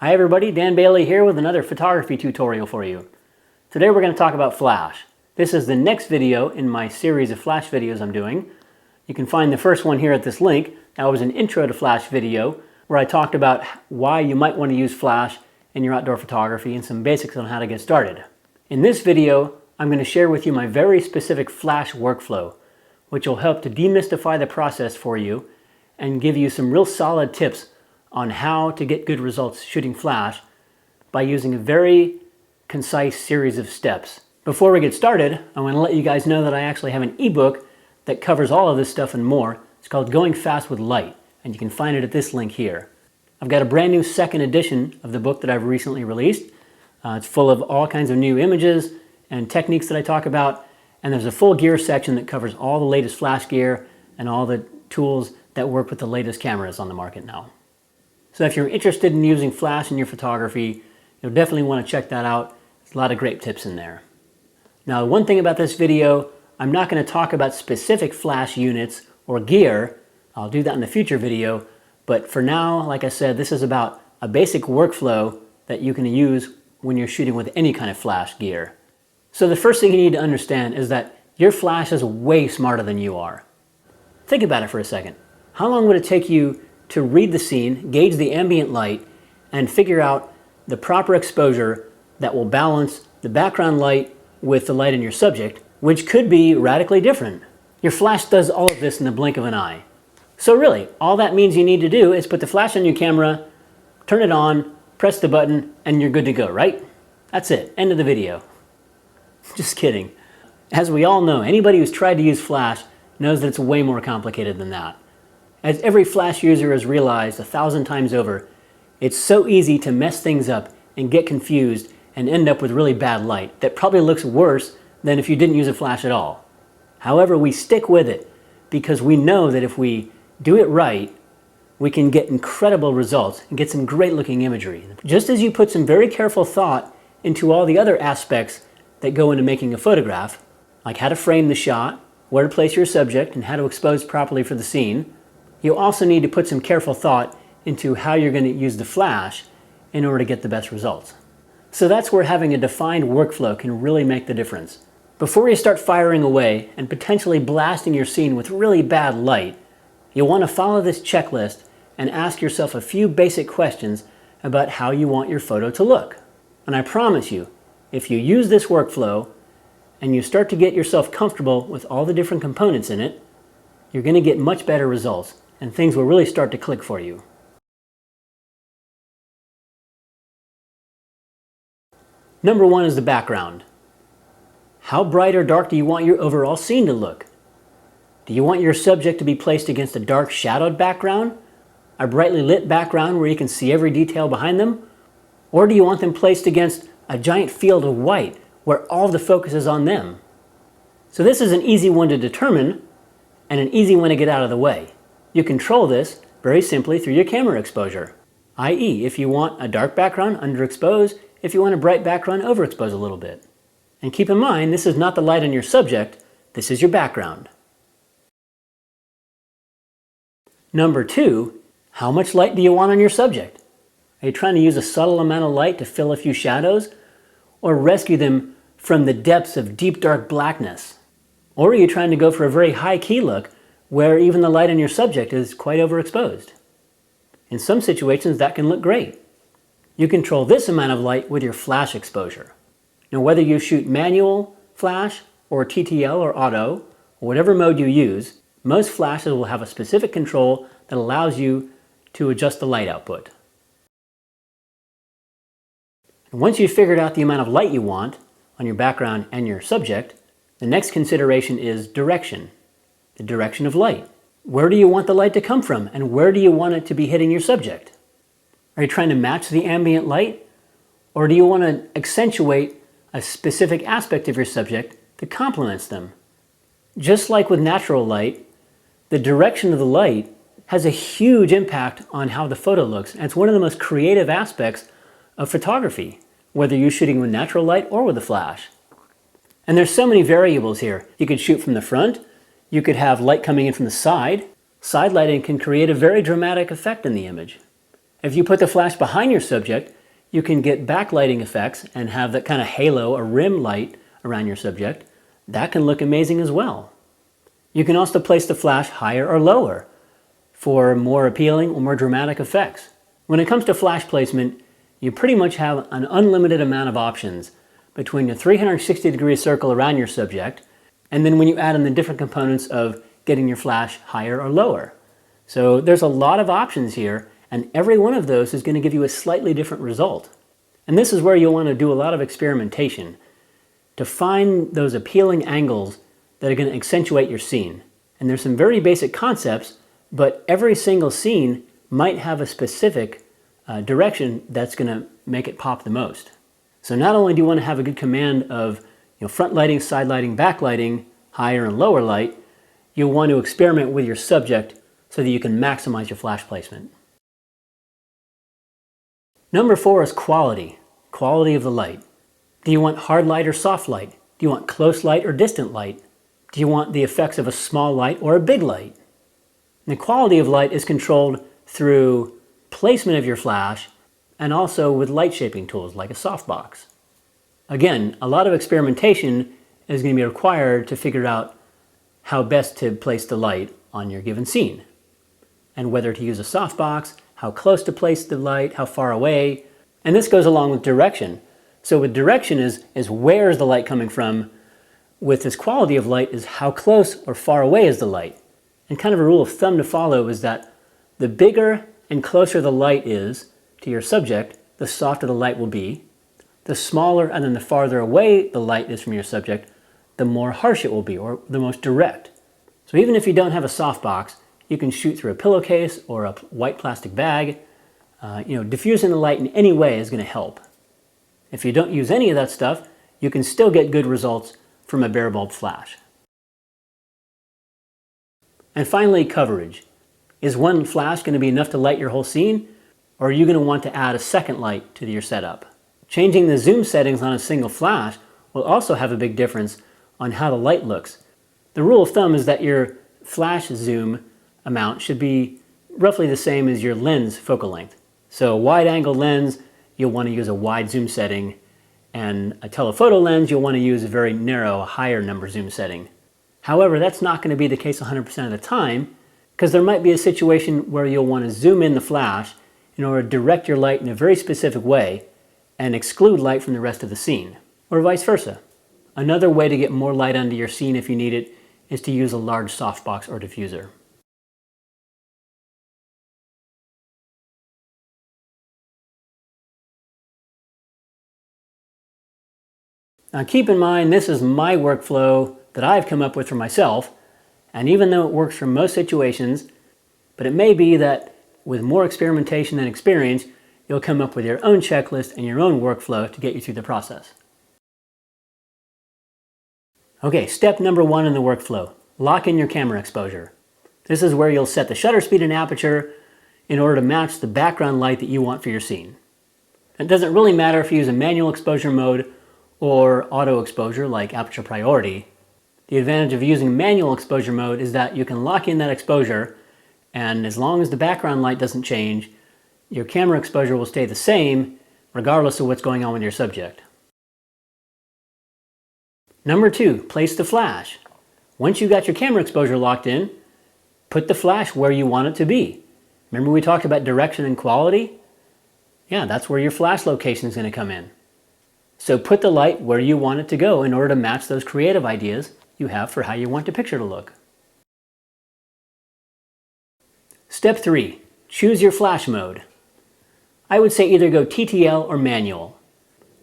Hi everybody, Dan Bailey here with another photography tutorial for you. Today we're going to talk about flash. This is the next video in my series of flash videos I'm doing. You can find the first one here at this link. That was an intro to flash video where I talked about why you might want to use flash in your outdoor photography and some basics on how to get started. In this video, I'm going to share with you my very specific flash workflow, which will help to demystify the process for you and give you some real solid tips on how to get good results shooting flash by using a very concise series of steps. Before we get started, I want to let you guys know that I actually have an ebook that covers all of this stuff and more. It's called Going Fast with Light, and you can find it at this link here. I've got a brand new second edition of the book that I've recently released. It's full of all kinds of new images and techniques that I talk about, and there's a full gear section that covers all the latest flash gear and all the tools that work with the latest cameras on the market now. So if you're interested in using flash in your photography, you'll definitely want to check that out. There's a lot of great tips in there. Now, one thing about this video, I'm not going to talk about specific flash units or gear. I'll do that in a future video. But for now, like I said, this is about a basic workflow that you can use when you're shooting with any kind of flash gear. So the first thing you need to understand is that your flash is way smarter than you are. Think about it for a second. How long would it take you to read the scene, gauge the ambient light, and figure out the proper exposure that will balance the background light with the light in your subject, which could be radically different? Your flash does all of this in the blink of an eye. So really, all that means you need to do is put the flash on your camera, turn it on, press the button, and you're good to go, right? That's it. End of the video. Just kidding. As we all know, anybody who's tried to use flash knows that it's way more complicated than that. As every flash user has realized 1,000 times over, it's so easy to mess things up and get confused and end up with really bad light that probably looks worse than if you didn't use a flash at all. However, we stick with it because we know that if we do it right, we can get incredible results and get some great looking imagery. Just as you put some very careful thought into all the other aspects that go into making a photograph, like how to frame the shot, where to place your subject, and how to expose properly for the scene, you also need to put some careful thought into how you're going to use the flash in order to get the best results. So that's where having a defined workflow can really make the difference. Before you start firing away and potentially blasting your scene with really bad light, you'll want to follow this checklist and ask yourself a few basic questions about how you want your photo to look. And I promise you, if you use this workflow and you start to get yourself comfortable with all the different components in it, you're going to get much better results and things will really start to click for you. Number one is the background. How bright or dark do you want your overall scene to look? Do you want your subject to be placed against a dark shadowed background, a brightly lit background where you can see every detail behind them? Or do you want them placed against a giant field of white where all the focus is on them? So this is an easy one to determine and an easy one to get out of the way. You control this very simply through your camera exposure, i.e. if you want a dark background, underexpose, if you want a bright background, overexpose a little bit. And keep in mind, this is not the light on your subject, this is your background. Number two, how much light do you want on your subject? Are you trying to use a subtle amount of light to fill a few shadows, or rescue them from the depths of deep dark blackness? Or are you trying to go for a very high key look where even the light on your subject is quite overexposed? In some situations that can look great. You control this amount of light with your flash exposure. Now whether you shoot manual flash or TTL or auto, or whatever mode you use, most flashes will have a specific control that allows you to adjust the light output. And once you've figured out the amount of light you want on your background and your subject, the next consideration is direction. The direction of light. Where do you want the light to come from and where do you want it to be hitting your subject? Are you trying to match the ambient light, or do you want to accentuate a specific aspect of your subject that complements them? Just like with natural light, the direction of the light has a huge impact on how the photo looks, and it's one of the most creative aspects of photography, whether you're shooting with natural light or with a flash. And there's so many variables here. You could shoot from the front, you could have light coming in from the side. Side lighting can create a very dramatic effect in the image. If you put the flash behind your subject, you can get backlighting effects and have that kind of halo or rim light around your subject. That can look amazing as well. You can also place the flash higher or lower for more appealing or more dramatic effects. When it comes to flash placement, you pretty much have an unlimited amount of options between a 360-degree circle around your subject, and then when you add in the different components of getting your flash higher or lower. So there's a lot of options here, and every one of those is going to give you a slightly different result. And this is where you'll want to do a lot of experimentation to find those appealing angles that are going to accentuate your scene. And there's some very basic concepts, but every single scene might have a specific direction that's going to make it pop the most. So not only do you want to have a good command of front lighting, side lighting, back lighting, higher and lower light, you'll want to experiment with your subject so that you can maximize your flash placement. Number 4 is quality of the light. Do you want hard light or soft light? Do you want close light or distant light? Do you want the effects of a small light or a big light? And the quality of light is controlled through placement of your flash and also with light shaping tools like a softbox. Again, a lot of experimentation is going to be required to figure out how best to place the light on your given scene, and whether to use a softbox, how close to place the light, how far away. And this goes along with direction. So with direction is where is the light coming from. With this quality of light is how close or far away is the light. And kind of a rule of thumb to follow is that the bigger and closer the light is to your subject, the softer the light will be. The smaller and then the farther away the light is from your subject, the more harsh it will be, or the most direct. So even if you don't have a softbox, you can shoot through a pillowcase or a white plastic bag. Diffusing the light in any way is going to help. If you don't use any of that stuff, you can still get good results from a bare bulb flash. And finally, coverage. Is one flash going to be enough to light your whole scene, or are you going to want to add a second light to your setup? Changing the zoom settings on a single flash will also have a big difference on how the light looks. The rule of thumb is that your flash zoom amount should be roughly the same as your lens focal length. So a wide angle lens, you'll want to use a wide zoom setting, and a telephoto lens, you'll want to use a very narrow, higher number zoom setting. However, that's not going to be the case 100% of the time, because there might be a situation where you'll want to zoom in the flash in order to direct your light in a very specific way and exclude light from the rest of the scene, or vice versa. Another way to get more light onto your scene if you need it is to use a large softbox or diffuser. Now keep in mind, this is my workflow that I've come up with for myself, and even though it works for most situations, but it may be that with more experimentation and experience, you'll come up with your own checklist and your own workflow to get you through the process. Okay, step number 1 in the workflow, lock in your camera exposure. This is where you'll set the shutter speed and aperture in order to match the background light that you want for your scene. It doesn't really matter if you use a manual exposure mode or auto exposure like aperture priority. The advantage of using manual exposure mode is that you can lock in that exposure, and as long as the background light doesn't change, your camera exposure will stay the same regardless of what's going on with your subject. Number 2, place the flash. Once you got your camera exposure locked in, put the flash where you want it to be. Remember we talked about direction and quality? Yeah, that's where your flash location is going to come in. So put the light where you want it to go in order to match those creative ideas you have for how you want the picture to look. Step 3, choose your flash mode. I would say either go TTL or manual.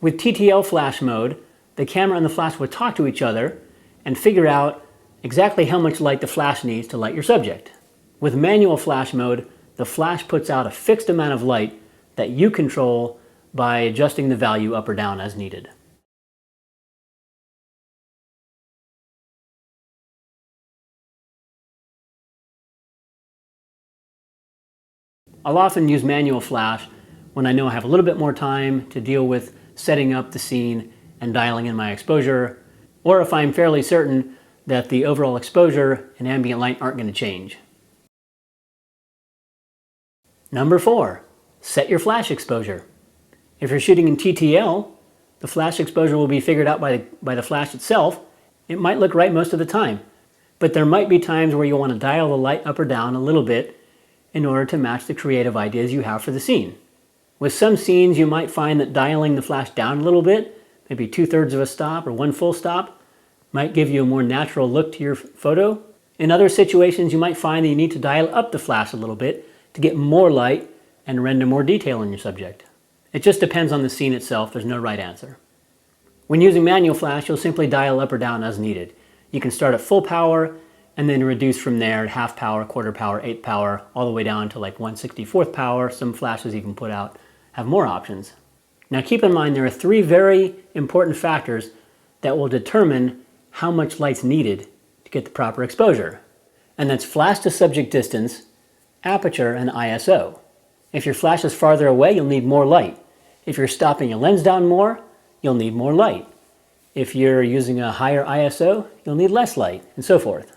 With TTL flash mode, the camera and the flash will talk to each other and figure out exactly how much light the flash needs to light your subject. With manual flash mode, the flash puts out a fixed amount of light that you control by adjusting the value up or down as needed. I'll often use manual flash when I know I have a little bit more time to deal with setting up the scene and dialing in my exposure, or if I'm fairly certain that the overall exposure and ambient light aren't going to change. Number 4, set your flash exposure. If you're shooting in TTL, the flash exposure will be figured out by the flash itself. It might look right most of the time, but there might be times where you'll want to dial the light up or down a little bit in order to match the creative ideas you have for the scene. With some scenes, you might find that dialing the flash down a little bit, maybe 2/3 of a stop or 1 full stop, might give you a more natural look to your photo. In other situations, you might find that you need to dial up the flash a little bit to get more light and render more detail in your subject. It just depends on the scene itself. There's no right answer. When using manual flash, you'll simply dial up or down as needed. You can start at full power and then reduce from there at half power, quarter power, 1/8 power, all the way down to like 1/64 power. Some flashes you can put out have more options. Now keep in mind there are 3 very important factors that will determine how much light's needed to get the proper exposure. And that's flash to subject distance, aperture, and ISO. If your flash is farther away, you'll need more light. If you're stopping your lens down more, you'll need more light. If you're using a higher ISO, you'll need less light, and so forth.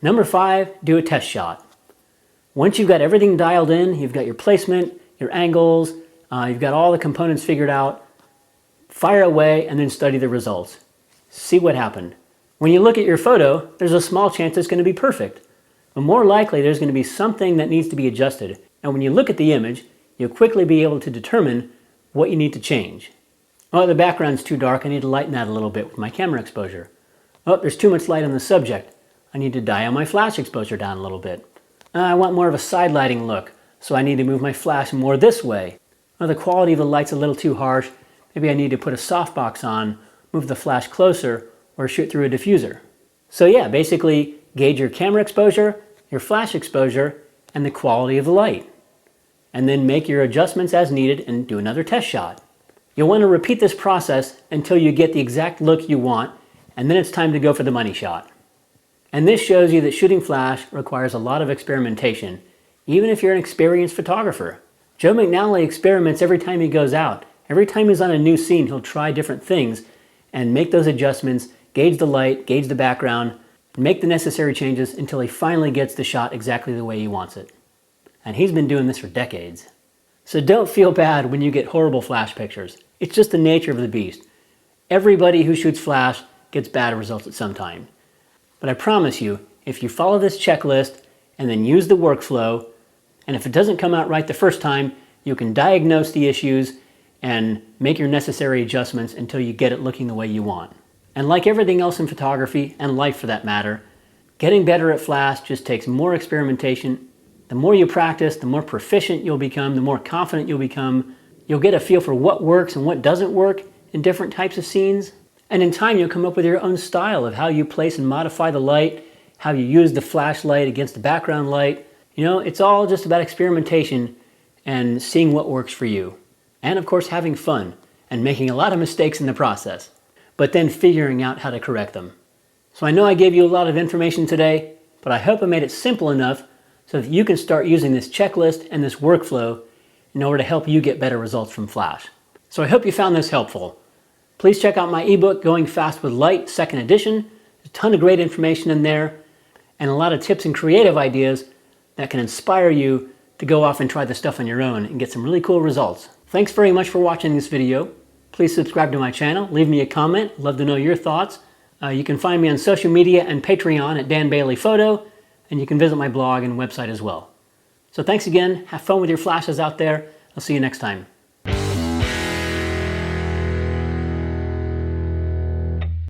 Number 5, do a test shot. Once you've got everything dialed in, you've got your placement, your angles, you've got all the components figured out, fire away and then study the results. See what happened. When you look at your photo, there's a small chance it's going to be perfect. But more likely there's going to be something that needs to be adjusted. And when you look at the image, you'll quickly be able to determine what you need to change. Oh, the background's too dark. I need to lighten that a little bit with my camera exposure. Oh, there's too much light on the subject. I need to dial my flash exposure down a little bit. I want more of a side lighting look, so I need to move my flash more this way. Oh, the quality of the light's a little too harsh. Maybe I need to put a softbox on, move the flash closer, or shoot through a diffuser. So yeah, basically gauge your camera exposure, your flash exposure, and the quality of the light. And then make your adjustments as needed and do another test shot. You'll want to repeat this process until you get the exact look you want, and then it's time to go for the money shot. And this shows you that shooting flash requires a lot of experimentation, even if you're an experienced photographer. Joe McNally experiments every time he goes out. Every time he's on a new scene, he'll try different things and make those adjustments, gauge the light, gauge the background, and make the necessary changes until he finally gets the shot exactly the way he wants it. And he's been doing this for decades. So don't feel bad when you get horrible flash pictures. It's just the nature of the beast. Everybody who shoots flash gets bad results at some time. But I promise you, if you follow this checklist and then use the workflow, and if it doesn't come out right the first time, you can diagnose the issues and make your necessary adjustments until you get it looking the way you want. And like everything else in photography, and life for that matter, getting better at flash just takes more experimentation. The more you practice, the more proficient you'll become, the more confident you'll become. You'll get a feel for what works and what doesn't work in different types of scenes. And in time, you'll come up with your own style of how you place and modify the light, how you use the flashlight against the background light. You know, it's all just about experimentation and seeing what works for you. And of course, having fun and making a lot of mistakes in the process, but then figuring out how to correct them. So I know I gave you a lot of information today, but I hope I made it simple enough so that you can start using this checklist and this workflow in order to help you get better results from flash. So I hope you found this helpful. Please check out my ebook, Going Fast with Light, 2nd edition. There's a ton of great information in there and a lot of tips and creative ideas that can inspire you to go off and try this stuff on your own and get some really cool results. Thanks very much for watching this video. Please subscribe to my channel, leave me a comment, love to know your thoughts. You can find me on social media and Patreon at Dan Bailey Photo, and you can visit my blog and website as well. So thanks again, have fun with your flashes out there. I'll see you next time.